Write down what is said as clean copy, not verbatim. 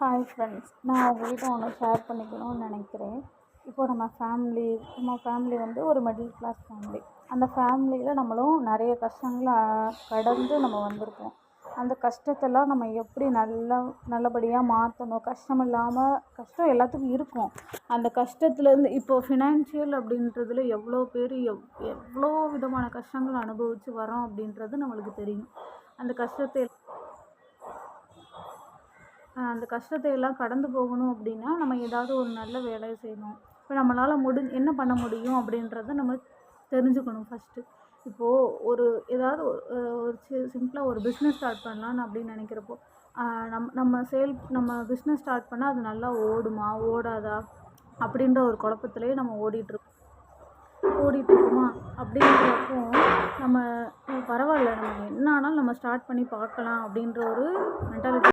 Hi friends, நான் உங்கள்கிட்ட ஒன்று ஷேர் பண்ணிக்கணும்னு நினைக்கிறேன். இப்போது நம்ம ஃபேமிலி வந்து ஒரு மிடில் கிளாஸ் ஃபேமிலி. அந்த ஃபேமிலியில் நம்மளும் நிறைய கஷ்டங்களை கடந்து நம்ம வந்திருக்கோம். அந்த கஷ்டத்தெல்லாம் நம்ம எப்படி நல்லபடியாக மாற்றணும், கஷ்டம் எல்லாத்துக்கும் இருக்கும். அந்த கஷ்டத்துலேருந்து இப்போது ஃபினான்ஷியல் அப்படின்றதுல எவ்வளோ பேர் எவ்வளோ விதமான கஷ்டங்கள் அனுபவித்து வரோம் அப்படின்றது நம்மளுக்கு தெரியும். அந்த கஷ்டத்தை எல்லாம் கடந்து போகணும் அப்படின்னா நம்ம ஏதாவது ஒரு நல்ல வேலையை செய்யணும். இப்போ நம்மளால் என்ன பண்ண முடியும் அப்படின்றத நம்ம தெரிஞ்சுக்கணும் ஃபஸ்ட்டு. இப்போது ஏதாவது ஒரு சிம்பிளாக ஒரு பிஸ்னஸ் ஸ்டார்ட் பண்ணலான்னு அப்படின்னு நினைக்கிறப்போ நம்ம பிஸ்னஸ் ஸ்டார்ட் பண்ணால் அது நல்லா ஓடுமா ஓடாதா அப்படின்ற ஒரு குழப்பத்திலே நம்ம ஓடிட்டுருக்குமா அப்படின்றப்போ நம்ம பரவாயில்ல, நம்ம என்ன ஆனாலும் நம்ம ஸ்டார்ட் பண்ணி பார்க்கலாம் அப்படின்ற ஒரு மென்டாலிட்டி